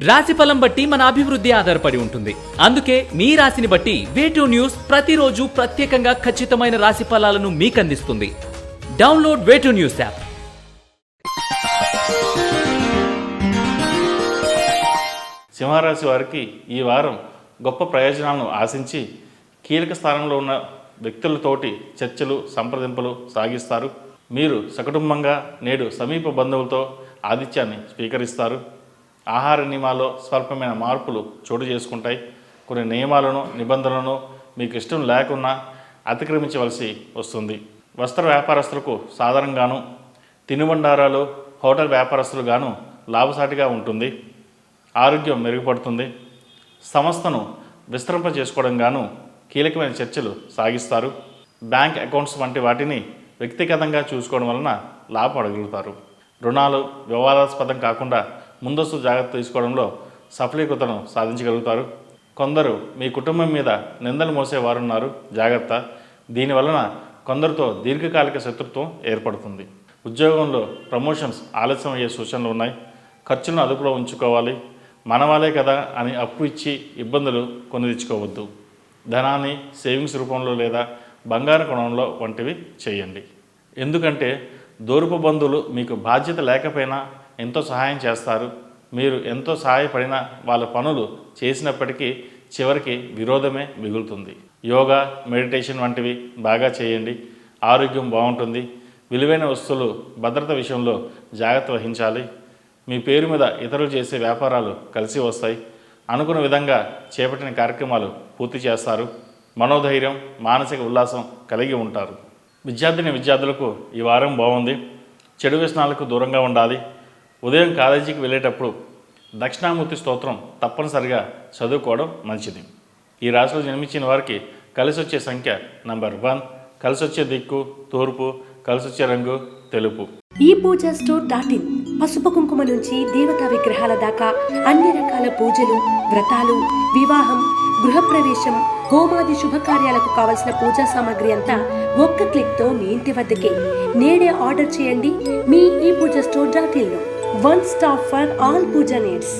రాశిఫలం బట్టి మన అభివృద్ధి ఆధారపడి ఉంటుంది. అందుకే మీ రాశిని బట్టి వే2 న్యూస్ ప్రతిరోజు ప్రత్యేకంగా ఖచ్చితమైన రాశి ఫలాలను మీకు అందిస్తుంది. Download Way2 News app. సింహరాశి వారికి ఈ వారం గొప్ప ప్రయోజనాలను ఆశించి కీలక స్థానంలో ఉన్న వ్యక్తులతోటి చర్చలు సంప్రదింపులు సాగిస్తారు. మీరు సకుటుంబంగా నేడు సమీప బంధువులతో ఆతిథ్యాన్ని స్వీకరిస్తారు. ఆహార నియమాల్లో స్వల్పమైన మార్పులు చోటు చేసుకుంటాయి. కొన్ని నియమాలను నిబంధనలను మీకు ఇష్టం లేకున్నా అతిక్రమించవలసి వస్తుంది. వస్త్ర వ్యాపారస్తులకు సాధారణంగాను, తినుబండారాలు హోటల్ వ్యాపారస్తులుగాను లాభసాటిగా ఉంటుంది. ఆరోగ్యం మెరుగుపడుతుంది. సంస్థను విస్తరింప చేసుకోవడం గాను కీలకమైన చర్చలు సాగిస్తారు. బ్యాంక్ అకౌంట్స్ వంటి వాటిని వ్యక్తిగతంగా చూసుకోవడం వలన లాభపడగలుగుతారు. రుణాలు వివాదాస్పదం కాకుండా ముందస్తు జాగ్రత్త తీసుకోవడంలో సఫలీకృతను సాధించగలుగుతారు. కొందరు మీ కుటుంబం మీద నిందలు మోసేవారున్నారు, జాగ్రత్త. దీనివలన కొందరితో దీర్ఘకాలిక శత్రుత్వం ఏర్పడుతుంది. ఉద్యోగంలో ప్రమోషన్స్ ఆలస్యం అయ్యే సూచనలు ఉన్నాయి. ఖర్చులను అదుపులో ఉంచుకోవాలి. మనవాలే కదా అని అప్పు ఇచ్చి ఇబ్బందులు కొని తెచ్చుకోవద్దు. ధనాన్ని సేవింగ్స్ రూపంలో లేదా బంగారు కొనంలో వంటివి చేయండి. ఎందుకంటే దూరపు బంధువులు మీకు బాధ్యత లేకపోయినా ఎంతో సహాయం చేస్తారు. మీరు ఎంతో సహాయపడినా వాళ్ళ పనులు చేసినప్పటికీ చివరికి విరోధమే మిగులుతుంది. యోగా, మెడిటేషన్ వంటివి బాగా చేయండి. ఆరోగ్యం బాగుంటుంది. విలువైన వస్తువులు భద్రత విషయంలో జాగ్రత్త వహించాలి. మీ పేరు మీద ఇతరులు చేసే వ్యాపారాలు కలిసి వస్తాయి. అనుకున్న విధంగా చేపట్టిన కార్యక్రమాలు పూర్తి చేస్తారు. మనోధైర్యం, మానసిక ఉల్లాసం కలిగి ఉంటారు. విద్యార్థులకు ఈ వారం బాగుంది. చెడు వ్యసనాలకు దూరంగా ఉండాలి. ఉదయం కాలేజీకి వెళ్ళేటప్పుడు దక్షిణామూర్తి స్తోత్రం తప్పనిసరిగా చదువుకోవడం మంచిది. ఈ రాశిలో జన్మించిన వారికి కలిసి వచ్చే సంఖ్య నంబర్ 1, కలిసి వచ్చే దిక్కు తూర్పు, కలిసి వచ్చే రంగు తెలుపు. ఈ పూజ స్టోర్ .in పసుపు కుంకుమ నుంచి దేవతా విగ్రహాల దాకా అన్ని రకాల పూజలు, వ్రతాలు, వివాహం, గృహప్రవేశం, హోమాది శుభకార్యాలకు కావలసిన పూజా సామాగ్రి అంతా ఒక్క క్లిక్ తో మీ ఇంటి వద్దకే. నేడే ఆర్డర్ చేయండి మీ ఈ పూజ స్టోర్ .in లో. One stop for all puja needs.